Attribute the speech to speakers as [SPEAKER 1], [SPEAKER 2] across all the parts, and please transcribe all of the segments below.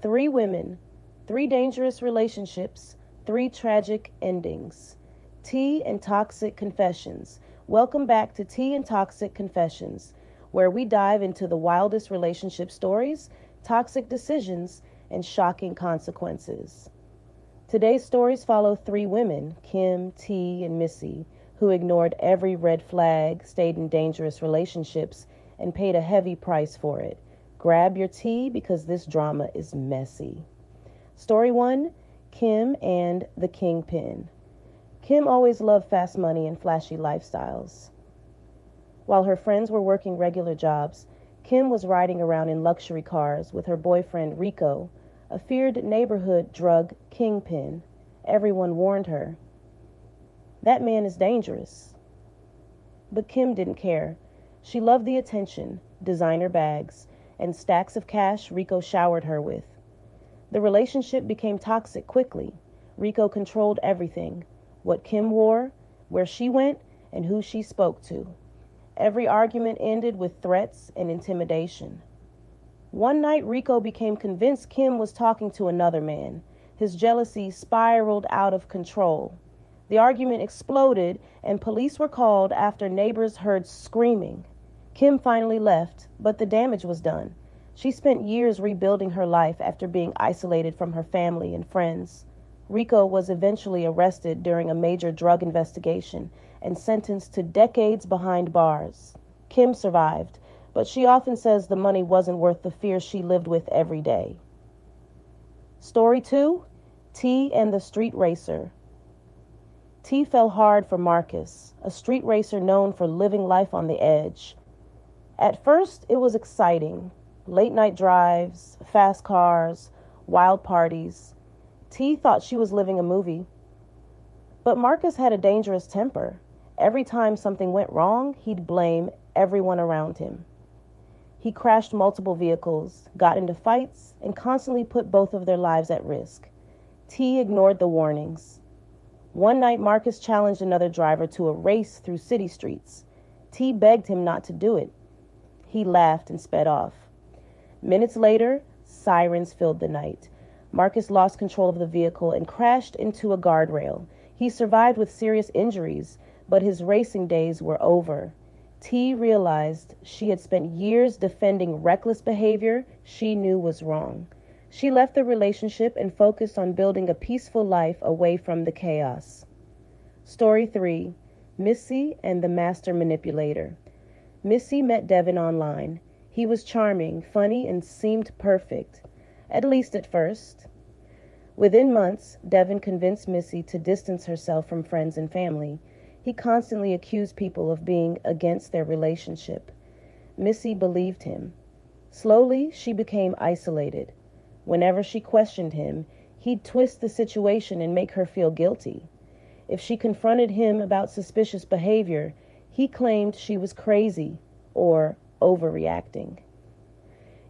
[SPEAKER 1] Three women, three dangerous relationships, three tragic endings. Tea and Toxic Confessions. Welcome back to Tea and Toxic Confessions, where we dive into the wildest relationship stories, toxic decisions, and shocking consequences. Today's stories follow three women, Kim, T, and Missy, who ignored every red flag, stayed in dangerous relationships, and paid a heavy price for it. Grab your tea because this drama is messy. Story 1, Kim and the Kingpin. Kim always loved fast money and flashy lifestyles. While her friends were working regular jobs, Kim was riding around in luxury cars with her boyfriend Rico, a feared neighborhood drug kingpin. Everyone warned her. That man is dangerous. But Kim didn't care. She loved the attention, designer bags, and stacks of cash Rico showered her with. The relationship became toxic quickly. Rico controlled everything: what Kim wore, where she went, and who she spoke to. Every argument ended with threats and intimidation. One night, Rico became convinced Kim was talking to another man. His jealousy spiraled out of control. The argument exploded, and police were called after neighbors heard screaming. Kim finally left, but the damage was done. She spent years rebuilding her life after being isolated from her family and friends. Rico was eventually arrested during a major drug investigation and sentenced to decades behind bars. Kim survived, but she often says the money wasn't worth the fear she lived with every day. Story 2, T and the Street Racer. T fell hard for Marcus, a street racer known for living life on the edge. At first, it was exciting. Late night drives, fast cars, wild parties. T thought she was living a movie. But Marcus had a dangerous temper. Every time something went wrong, he'd blame everyone around him. He crashed multiple vehicles, got into fights, and constantly put both of their lives at risk. T ignored the warnings. One night, Marcus challenged another driver to a race through city streets. T begged him not to do it. He laughed and sped off. Minutes later, sirens filled the night. Marcus lost control of the vehicle and crashed into a guardrail. He survived with serious injuries, but his racing days were over. T realized she had spent years defending reckless behavior she knew was wrong. She left the relationship and focused on building a peaceful life away from the chaos. Story 3, Missy and the Master Manipulator. Missy met Devin online. He was charming, funny, and seemed perfect, at least at first. Within months, Devin convinced Missy to distance herself from friends and family. He constantly accused people of being against their relationship. Missy believed him. Slowly, she became isolated. Whenever she questioned him, he'd twist the situation and make her feel guilty. If she confronted him about suspicious behavior, he claimed she was crazy or overreacting.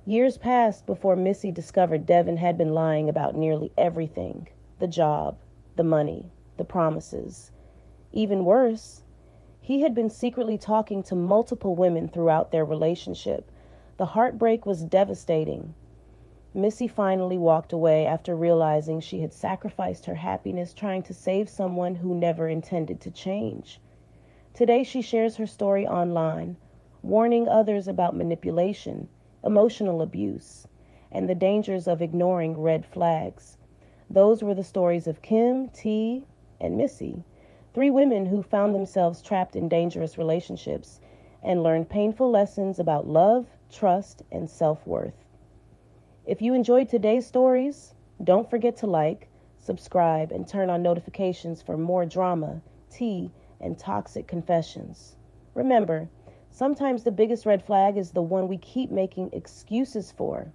[SPEAKER 1] Years passed before Missy discovered Devin had been lying about nearly everything: the job, the money, the promises. Even worse, he had been secretly talking to multiple women throughout their relationship. The heartbreak was devastating. Missy finally walked away after realizing she had sacrificed her happiness trying to save someone who never intended to change. Today she shares her story online, warning others about manipulation, emotional abuse, and the dangers of ignoring red flags. Those were the stories of Kim, T, and Missy, three women who found themselves trapped in dangerous relationships and learned painful lessons about love, trust, and self-worth. If you enjoyed today's stories, don't forget to like, subscribe, and turn on notifications for more drama, tea, and toxic confessions. Remember, sometimes the biggest red flag is the one we keep making excuses for.